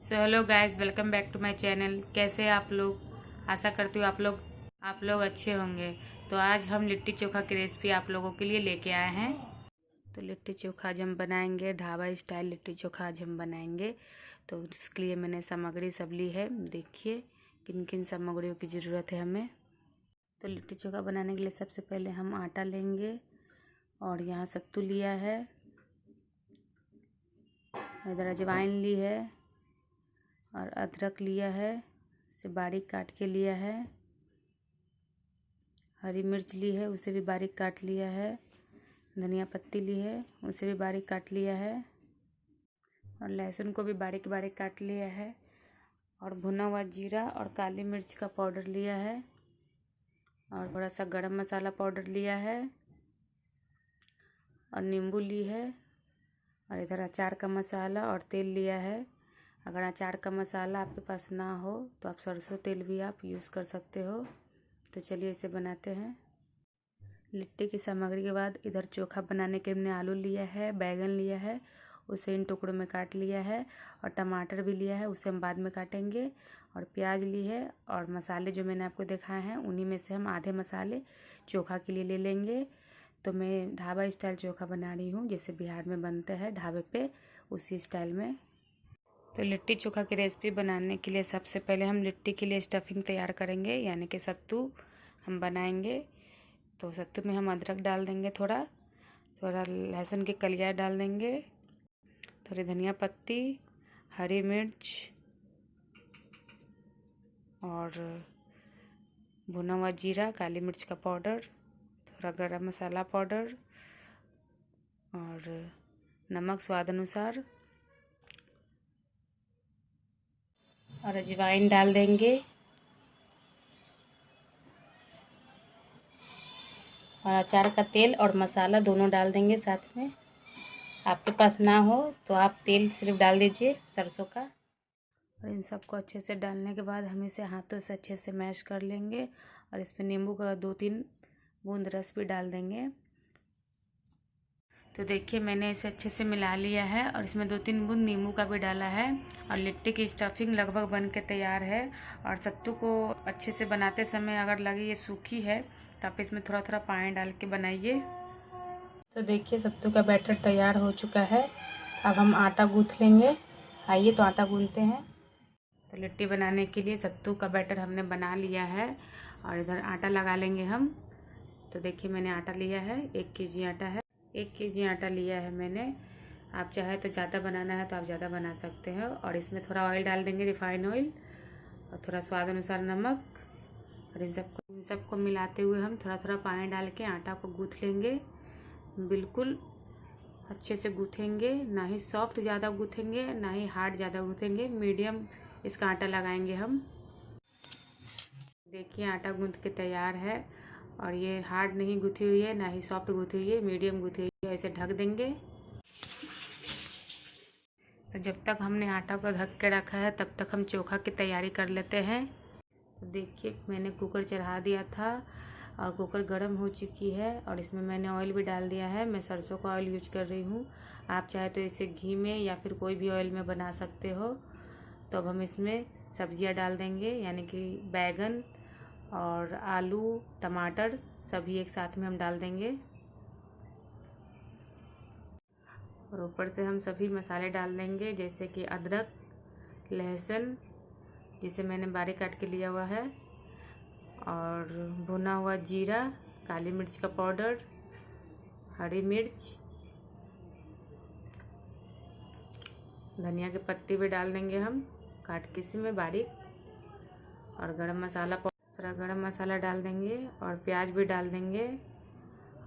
So hello guys, welcome back to my channel. कैसे हैं आप लोग? आशा करती हूँ आप लोग अच्छे होंगे। तो आज हम लिट्टी चोखा की रेसिपी आप लोगों के लिए लेके आए हैं। तो लिट्टी चोखा आज हम बनाएंगे, ढाबा स्टाइल लिट्टी चोखा आज हम बनाएंगे। तो इसके लिए मैंने सामग्री सब ली है। देखिए किन किन सामग्रियों की ज़रूरत है हमें। तो लिट्टी चोखा बनाने के लिए सबसे पहले हम आटा लेंगे और यहाँ सत्तू लिया है, इधर अजवाइन ली है और अदरक लिया है, इसे बारीक काट के लिया है। हरी मिर्च ली है, उसे भी बारीक काट लिया है। धनिया पत्ती ली है, उसे भी बारीक काट लिया है। और लहसुन को भी बारीक बारीक काट लिया है। और भुना हुआ जीरा और काली मिर्च का पाउडर लिया है। और थोड़ा सा गरम मसाला पाउडर लिया है और नींबू ली है। और इधर अचार का मसाला और तेल लिया है। अगर अचार का मसाला आपके पास ना हो तो आप सरसों तेल भी आप यूज़ कर सकते हो। तो चलिए इसे बनाते हैं। लिट्टी की सामग्री के बाद इधर चोखा बनाने के लिए हमने आलू लिया है, बैगन लिया है, उसे इन टुकड़ों में काट लिया है। और टमाटर भी लिया है, उसे हम बाद में काटेंगे। और प्याज ली है। और मसाले जो मैंने आपको दिखाए हैं उन्हीं में से हम आधे मसाले चोखा के लिए ले लेंगे। तो मैं ढाबा स्टाइल चोखा बना रही हूँ, जैसे बिहार में बनता है ढाबे पे, उसी स्टाइल में। तो लिट्टी चोखा की रेसिपी बनाने के लिए सबसे पहले हम लिट्टी के लिए स्टफिंग तैयार करेंगे, यानी कि सत्तू हम बनाएंगे। तो सत्तू में हम अदरक डाल देंगे, थोड़ा थोड़ा लहसुन की कलियाँ डाल देंगे, थोड़ी धनिया पत्ती, हरी मिर्च और भुना हुआ जीरा, काली मिर्च का पाउडर, थोड़ा गरम मसाला पाउडर और नमक स्वाद अनुसार और अजवाइन डाल देंगे। और अचार का तेल और मसाला दोनों डाल देंगे साथ में। आपके पास ना हो तो आप तेल सिर्फ डाल दीजिए सरसों का। और इन सबको अच्छे से डालने के बाद हम इसे हाथों से अच्छे से मैश कर लेंगे। और इसमें नींबू का 2-3 बूंद रस भी डाल देंगे। तो देखिए मैंने इसे अच्छे से मिला लिया है और इसमें 2-3 बूंद नींबू का भी डाला है। और लिट्टी की स्टफिंग लगभग बन के तैयार है। और सत्तू को अच्छे से बनाते समय अगर लगे ये सूखी है तो आप इसमें थोड़ा थोड़ा पानी डाल के बनाइए। तो देखिए सत्तू का बैटर तैयार हो चुका है। अब हम आटा गूँथ लेंगे। आइए तो आटा गूँथते हैं। तो लिट्टी बनाने के लिए सत्तू का बैटर हमने बना लिया है और इधर आटा लगा लेंगे हम। तो देखिए मैंने आटा लिया है, 1 केजी आटा है। 1 केजी आटा लिया है मैंने। आप चाहे तो ज़्यादा बनाना है तो आप ज़्यादा बना सकते हो। और इसमें थोड़ा ऑयल डाल देंगे, रिफाइंड ऑयल, और थोड़ा स्वाद अनुसार नमक। और इन सबको मिलाते हुए हम थोड़ा थोड़ा पानी डाल के आटा को गूँथ लेंगे। बिल्कुल अच्छे से गूँथेंगे, ना ही सॉफ्ट ज़्यादा गूँथेंगे ना ही हार्ड ज़्यादा गूँथेंगे, मीडियम इसका आटा लगाएंगे हम। देखिए आटा गूँथ के तैयार है और ये हार्ड नहीं गूँथी हुई है ना ही सॉफ्ट गूँथी हुई है, मीडियम गूँथी हुई है। इसे ढक देंगे। तो जब तक हमने आटा को ढक के रखा है तब तक हम चोखा की तैयारी कर लेते हैं। तो देखिए मैंने कुकर चढ़ा दिया था और कुकर गर्म हो चुकी है और इसमें मैंने ऑयल भी डाल दिया है। मैं सरसों का ऑयल यूज कर रही हूँ, आप चाहे तो इसे घी में या फिर कोई भी ऑयल में बना सकते हो। तो अब हम इसमें सब्जियाँ डाल देंगे, यानी कि बैगन और आलू, टमाटर सभी एक साथ में हम डाल देंगे। और ऊपर से हम सभी मसाले डाल देंगे, जैसे कि अदरक, लहसुन जिसे मैंने बारीक काट के लिया हुआ है, और भुना हुआ जीरा, काली मिर्च का पाउडर, हरी मिर्च, धनिया की पत्ती भी डाल देंगे हम काट के इसमें बारीक। और गरम मसाला, थोड़ा गरम मसाला डाल देंगे और प्याज भी डाल देंगे।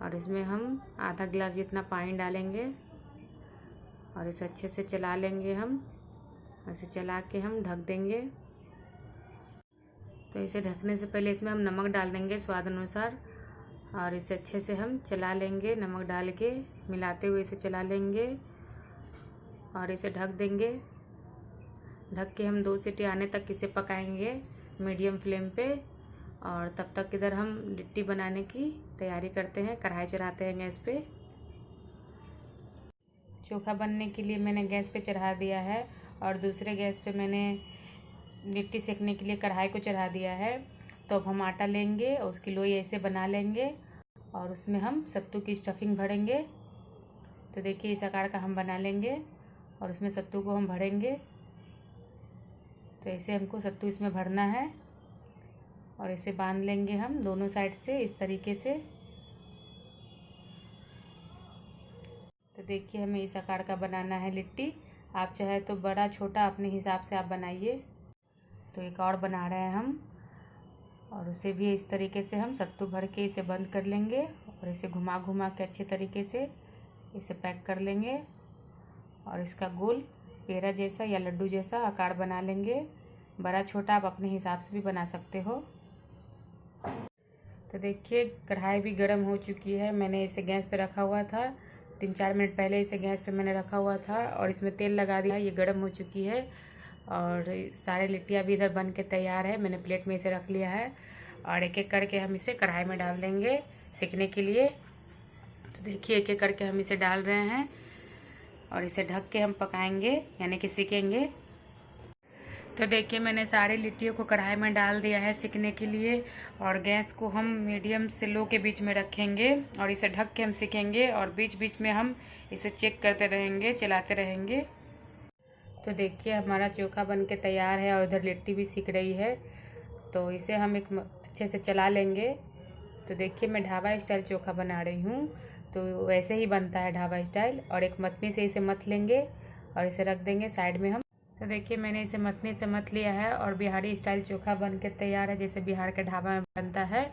और इसमें हम आधा गिलास जितना पानी डालेंगे और इसे अच्छे से चला लेंगे हम। ऐसे चला के हम ढक देंगे। तो इसे ढकने से पहले इसमें हम नमक डाल देंगे स्वाद अनुसार और इसे अच्छे से हम चला लेंगे। नमक डाल के मिलाते हुए इसे चला लेंगे और इसे ढक देंगे। ढक के हम 2 सीटी आने तक इसे पकाएंगे मीडियम फ्लेम पे। और तब तक इधर हम लिट्टी बनाने की तैयारी करते हैं, कढ़ाई चढ़ाते हैं गैस पे। चोखा बनने के लिए मैंने गैस पे चढ़ा दिया है और दूसरे गैस पे मैंने लिट्टी सेकने के लिए कढ़ाई को चढ़ा दिया है। तो अब हम आटा लेंगे और उसकी लोई ऐसे बना लेंगे और उसमें हम सत्तू की स्टफिंग भरेंगे। तो देखिए इस आकार का हम बना लेंगे और उसमें सत्तू को हम भरेंगे। तो ऐसे हमको सत्तू इसमें भरना है और इसे बांध लेंगे हम दोनों साइड से इस तरीके से। तो देखिए हमें इस आकार का बनाना है लिट्टी। आप चाहे तो बड़ा छोटा अपने हिसाब से आप बनाइए। तो एक और बना रहे हैं हम और उसे भी इस तरीके से हम सत्तू भर के इसे बंद कर लेंगे और इसे घुमा घुमा के अच्छे तरीके से इसे पैक कर लेंगे और इसका गोल पेड़ा जैसा या लड्डू जैसा आकार बना लेंगे। बड़ा छोटा आप अपने हिसाब से भी बना सकते हो। तो देखिए कढ़ाई भी गर्म हो चुकी है। मैंने इसे गैस पे रखा हुआ था, 3-4 मिनट पहले इसे गैस पे मैंने रखा हुआ था और इसमें तेल लगा दिया। ये गर्म हो चुकी है और सारे लिट्टियाँ भी इधर बन के तैयार है। मैंने प्लेट में इसे रख लिया है और एक एक करके हम इसे कढ़ाई में डाल देंगे सेकने के लिए। तो देखिए एक एक करके हम इसे डाल रहे हैं और इसे ढक के हम पकाएंगे यानी कि सेकेंगे। तो देखिए मैंने सारे लिट्टियों को कढ़ाई में डाल दिया है सेकने के लिए और गैस को हम मीडियम से लो के बीच में रखेंगे और इसे ढक के हम सेकेंगे और बीच बीच में हम इसे चेक करते रहेंगे, चलाते रहेंगे। तो देखिए हमारा चोखा बन के तैयार है और उधर लिट्टी भी सिक रही है। तो इसे हम एक अच्छे से चला लेंगे। तो देखिए मैं ढाबा स्टाइल चोखा बना रही हूँ, तो वैसे ही बनता है ढाबा स्टाइल। और एक मथनी से इसे मथ लेंगे और इसे रख देंगे साइड में हम। तो देखिए मैंने इसे मथनी से मथ लिया है और बिहारी स्टाइल चोखा बन के तैयार है जैसे बिहार के ढाबा में बनता है।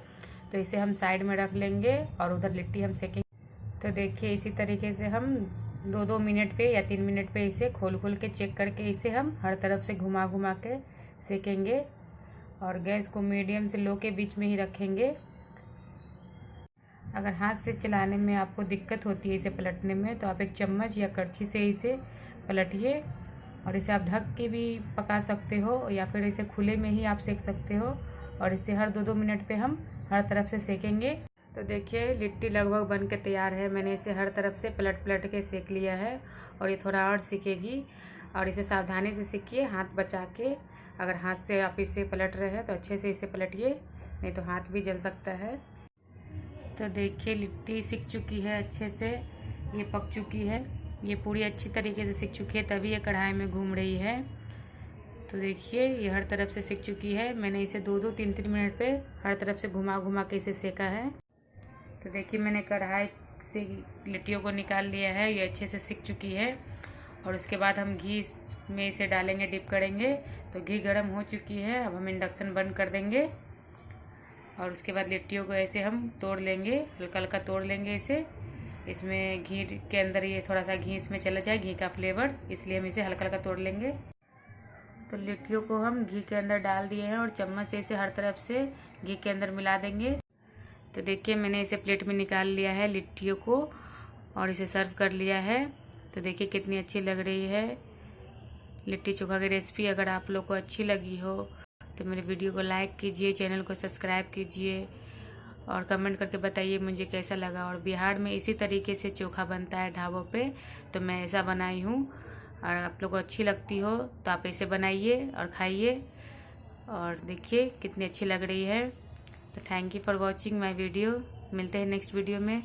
तो इसे हम साइड में रख लेंगे और उधर लिट्टी हम सेकेंगे। तो देखिए इसी तरीके से हम 2-2 मिनट पे या 3 मिनट पे इसे खोल खोल के चेक करके इसे हम हर तरफ से घुमा घुमा के सेकेंगे और गैस को मीडियम से लो के बीच में ही रखेंगे। अगर हाथ से चलाने में आपको दिक्कत होती है इसे पलटने में तो आप एक चम्मच या करछी से इसे पलटिए और इसे आप ढक के भी पका सकते हो या फिर इसे खुले में ही आप सेक सकते हो। और इसे हर 2-2 मिनट पे हम हर तरफ से सेकेंगे। तो देखिए लिट्टी लगभग बन के तैयार है। मैंने इसे हर तरफ से पलट पलट के सेक लिया है और ये थोड़ा और सिकेगी। और इसे सावधानी से सेकिए, हाथ बचा के। अगर हाथ से आप इसे पलट रहे हैं तो अच्छे से इसे पलटिए, नहीं तो हाथ भी जल सकता है। तो देखिए लिट्टी सिक चुकी है अच्छे से, ये पक चुकी है, ये पूरी अच्छी तरीके से सिक चुकी है, तभी ये कढ़ाई में घूम रही है। तो देखिए ये हर तरफ से सिक चुकी है। मैंने इसे 2-2, 3-3 मिनट पे हर तरफ से घुमा घुमा के इसे सेका है। तो देखिए मैंने कढ़ाई से लिट्टियों को निकाल लिया है, ये अच्छे से सिक चुकी है। और उसके बाद हम घी में इसे डालेंगे, डिप करेंगे। तो घी गर्म हो चुकी है, अब हम इंडक्शन बंद कर देंगे और उसके बाद लिट्टियों को ऐसे हम तोड़ लेंगे, हल्का हल्का तोड़ लेंगे इसे। इसमें घी के अंदर ये थोड़ा सा घी इसमें चला जाए, घी का फ्लेवर, इसलिए हम इसे हल्का हल्का तोड़ लेंगे। तो लिट्टियों को हम घी के अंदर डाल दिए हैं और चम्मच से इसे हर तरफ से घी के अंदर मिला देंगे। तो देखिए मैंने इसे प्लेट में निकाल लिया है लिट्टियों को और इसे सर्व कर लिया है। तो देखिए कितनी अच्छी लग रही है लिट्टी चोखा की रेसिपी। अगर आप लोग को अच्छी लगी हो तो मेरे वीडियो को लाइक कीजिए, चैनल को सब्सक्राइब कीजिए और कमेंट करके बताइए मुझे कैसा लगा। और बिहार में इसी तरीके से चोखा बनता है ढाबों पे, तो मैं ऐसा बनाई हूँ। और आप लोग को अच्छी लगती हो तो आप ऐसे बनाइए और खाइए। और देखिए कितनी अच्छी लग रही है। तो thank you for watching my video. मिलते हैं नेक्स्ट वीडियो में।